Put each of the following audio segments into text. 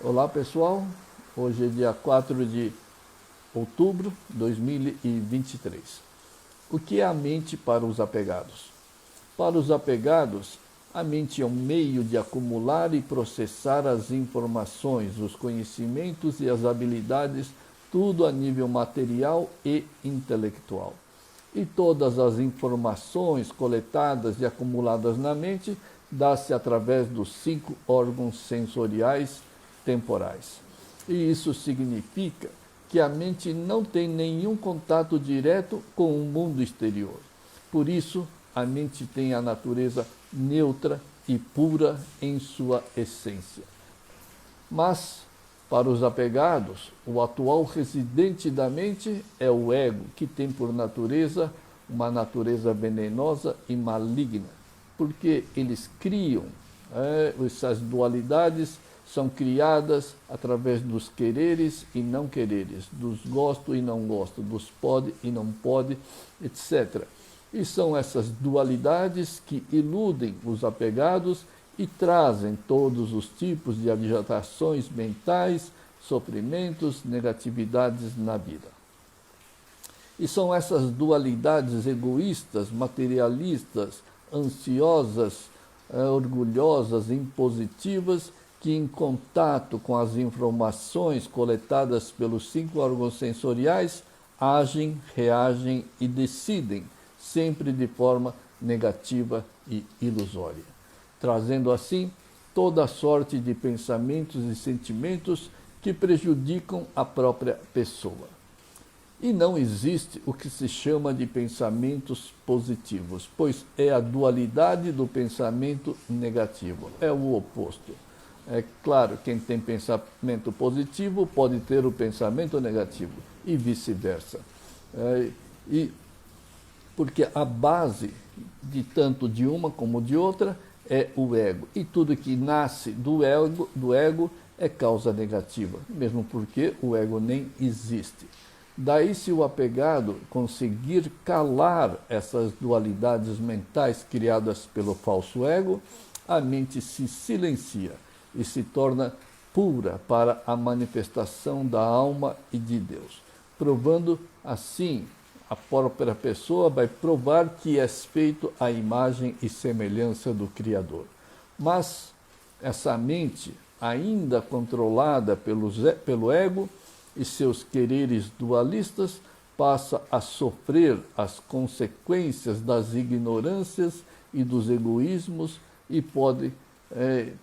Olá pessoal, hoje é dia 4 de outubro de 2023. O que é a mente para os apegados? Para os apegados, a mente é um meio de acumular e processar as informações, os conhecimentos e as habilidades, tudo a nível material e intelectual. E todas as informações coletadas e acumuladas na mente dá-se através dos 5 órgãos sensoriais temporais. E isso significa que a mente não tem nenhum contato direto com o mundo exterior. Por isso, a mente tem a natureza neutra e pura em sua essência. Mas, para os apegados, o atual residente da mente é o ego, que tem por natureza uma natureza venenosa e maligna, porque eles criam essas dualidades, são criadas através dos quereres e não quereres, dos gosto e não gosto, dos pode e não pode, etc. E são essas dualidades que iludem os apegados e trazem todos os tipos de agitações mentais, sofrimentos, negatividades na vida. E são essas dualidades egoístas, materialistas, ansiosas, orgulhosas, impositivas, que em contato com as informações coletadas pelos 5 órgãos sensoriais, agem, reagem e decidem, sempre de forma negativa e ilusória, trazendo assim toda sorte de pensamentos e sentimentos que prejudicam a própria pessoa. E não existe o que se chama de pensamentos positivos, pois é a dualidade do pensamento negativo, é o oposto. É claro, quem tem pensamento positivo pode ter o pensamento negativo e vice-versa. Porque a base de tanto de uma como de outra é o ego. E tudo que nasce do ego é causa negativa, mesmo porque o ego nem existe. Daí, se o apegado conseguir calar essas dualidades mentais criadas pelo falso ego, a mente se silencia e se torna pura para a manifestação da alma e de Deus, provando assim, a própria pessoa vai provar que és feito à imagem e semelhança do Criador. Mas essa mente, ainda controlada pelo ego e seus quereres dualistas, passa a sofrer as consequências das ignorâncias e dos egoísmos e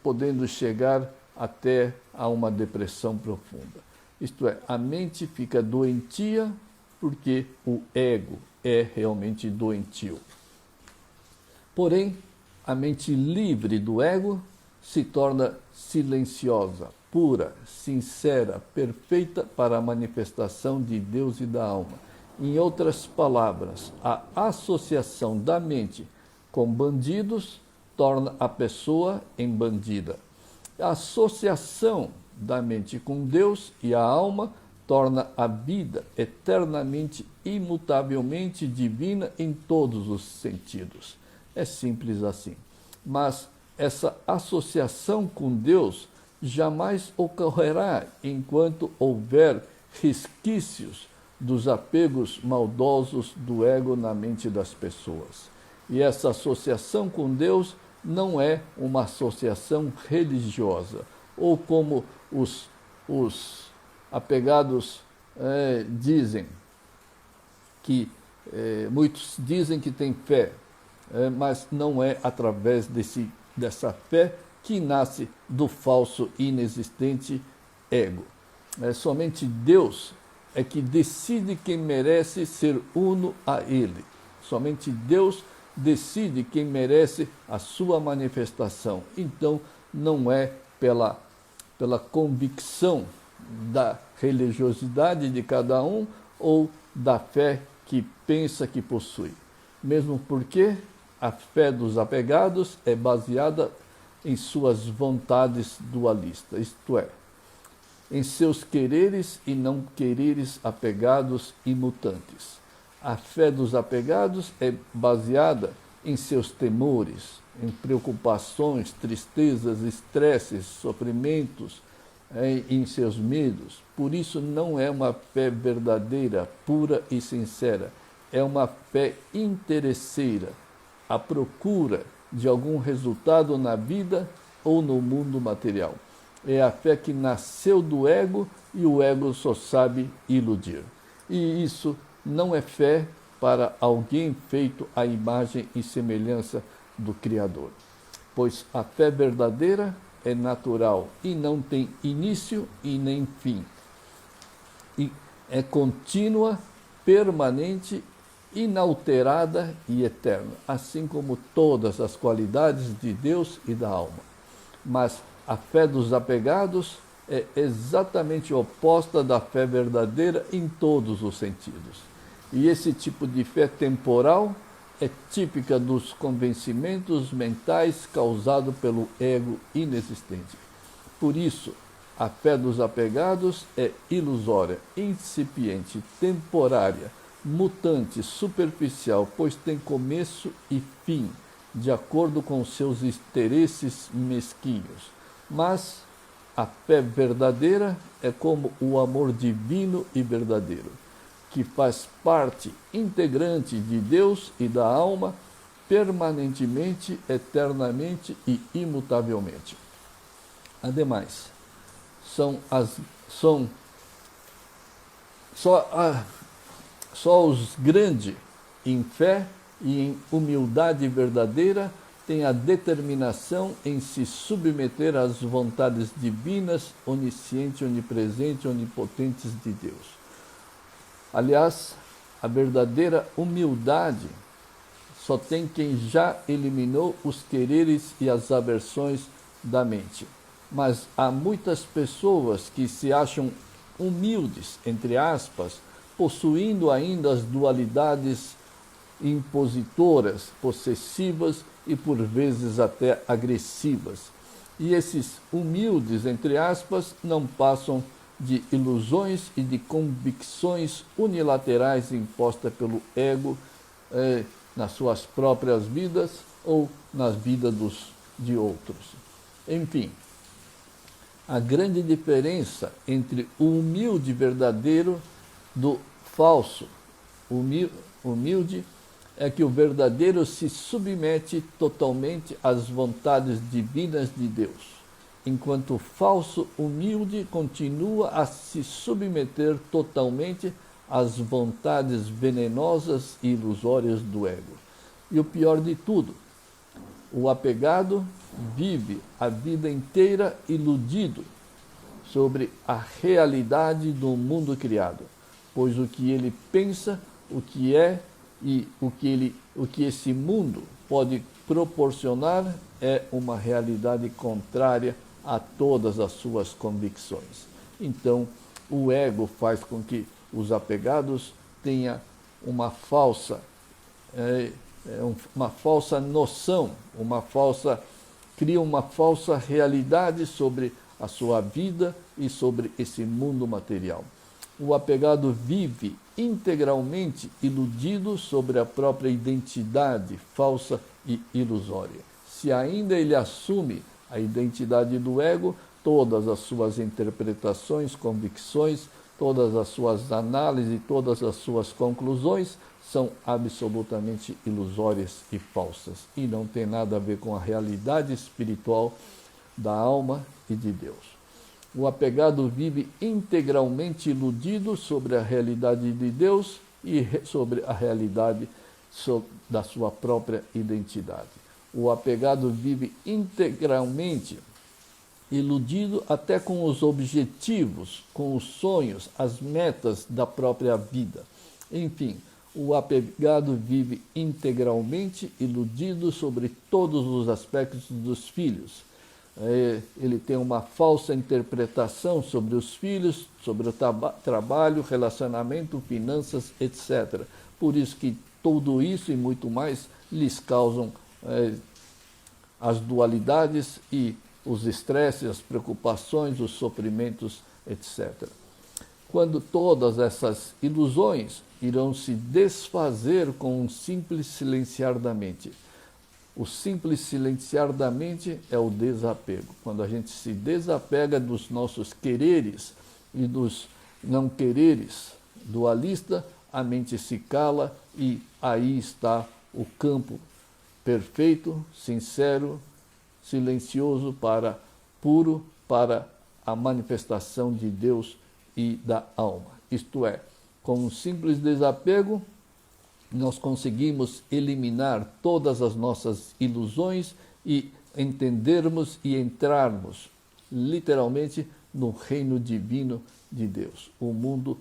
podendo chegar até a uma depressão profunda. Isto é, a mente fica doentia porque o ego é realmente doentio. Porém, a mente livre do ego se torna silenciosa, pura, sincera, perfeita para a manifestação de Deus e da alma. Em outras palavras, a associação da mente com bandidos torna a pessoa em bandida. A associação da mente com Deus e a alma torna a vida eternamente, imutavelmente divina em todos os sentidos. É simples assim. Mas essa associação com Deus jamais ocorrerá enquanto houver resquícios dos apegos maldosos do ego na mente das pessoas. E essa associação com Deus não é uma associação religiosa, ou como os apegados dizem, que muitos dizem que têm fé, mas não é através dessa fé que nasce do falso inexistente ego. Somente Deus é que decide quem merece ser uno a Ele. Somente Deus decide quem merece a sua manifestação. Então, não é pela convicção da religiosidade de cada um ou da fé que pensa que possui. Mesmo porque a fé dos apegados é baseada em suas vontades dualistas, isto é, em seus quereres e não quereres apegados e mutantes. A fé dos apegados é baseada em seus temores, em preocupações, tristezas, estresses, sofrimentos, em seus medos. Por isso não é uma fé verdadeira, pura e sincera. É uma fé interesseira, à procura de algum resultado na vida ou no mundo material. É a fé que nasceu do ego e o ego só sabe iludir. E isso não é fé para alguém feito à imagem e semelhança do Criador. Pois a fé verdadeira é natural e não tem início e nem fim. E é contínua, permanente, inalterada e eterna, assim como todas as qualidades de Deus e da alma. Mas a fé dos apegados é exatamente oposta da fé verdadeira em todos os sentidos. E esse tipo de fé temporal é típica dos convencimentos mentais causados pelo ego inexistente. Por isso, a fé dos apegados é ilusória, incipiente, temporária, mutante, superficial, pois tem começo e fim, de acordo com seus interesses mesquinhos. Mas a fé verdadeira é como o amor divino e verdadeiro, que faz parte integrante de Deus e da alma, permanentemente, eternamente e imutavelmente. Ademais, só os grandes em fé e em humildade verdadeira têm a determinação em se submeter às vontades divinas, oniscientes, onipresentes, onipotentes de Deus. Aliás, a verdadeira humildade só tem quem já eliminou os quereres e as aversões da mente. Mas há muitas pessoas que se acham humildes, entre aspas, possuindo ainda as dualidades impositoras, possessivas e por vezes até agressivas. E esses humildes, entre aspas, não passam de ilusões e de convicções unilaterais impostas pelo ego nas suas próprias vidas ou nas vidas de outros. Enfim, a grande diferença entre o humilde verdadeiro do falso humilde é que o verdadeiro se submete totalmente às vontades divinas de Deus, enquanto o falso humilde continua a se submeter totalmente às vontades venenosas e ilusórias do ego. E o pior de tudo, o apegado vive a vida inteira iludido sobre a realidade do mundo criado, pois o que ele pensa, o que é e o que esse mundo pode proporcionar é uma realidade contrária a todas as suas convicções. Então, o ego faz com que os apegados tenham uma falsa noção, cria uma falsa realidade sobre a sua vida e sobre esse mundo material. O apegado vive integralmente iludido sobre a própria identidade falsa e ilusória. Se ainda ele assume a identidade do ego, todas as suas interpretações, convicções, todas as suas análises, todas as suas conclusões são absolutamente ilusórias e falsas e não tem nada a ver com a realidade espiritual da alma e de Deus. O apegado vive integralmente iludido sobre a realidade de Deus e sobre a realidade da sua própria identidade. O apegado vive integralmente iludido até com os objetivos, com os sonhos, as metas da própria vida. Enfim, o apegado vive integralmente iludido sobre todos os aspectos dos filhos. Ele tem uma falsa interpretação sobre os filhos, sobre o trabalho, relacionamento, finanças, etc. Por isso que tudo isso e muito mais lhes causam as dualidades e os estresses, as preocupações, os sofrimentos, etc. Quando todas essas ilusões irão se desfazer com um simples silenciar da mente. O simples silenciar da mente é o desapego. Quando a gente se desapega dos nossos quereres e dos não quereres dualista, a mente se cala e aí está o campo perfeito, sincero, silencioso, puro para a manifestação de Deus e da alma. Isto é, com um simples desapego, nós conseguimos eliminar todas as nossas ilusões e entendermos e entrarmos literalmente no reino divino de Deus, o mundo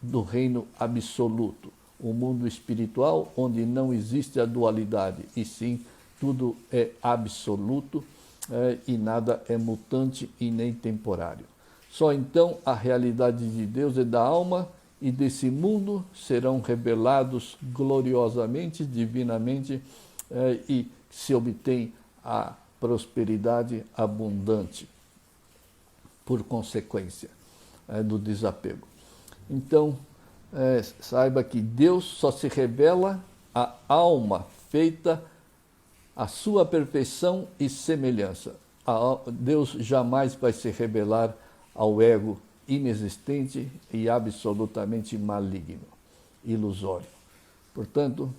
do reino absoluto, o mundo espiritual onde não existe a dualidade, e sim tudo é absoluto e nada é mutante e nem temporário. Só então a realidade de Deus e da alma e desse mundo serão revelados gloriosamente, divinamente, e se obtém a prosperidade abundante por consequência do desapego. Então, saiba que Deus só se revela à alma feita a sua perfeição e semelhança. Deus jamais vai se revelar ao ego inexistente e absolutamente maligno, ilusório. Portanto,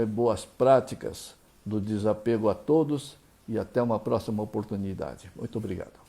boas práticas do desapego a todos e até uma próxima oportunidade. Muito obrigado.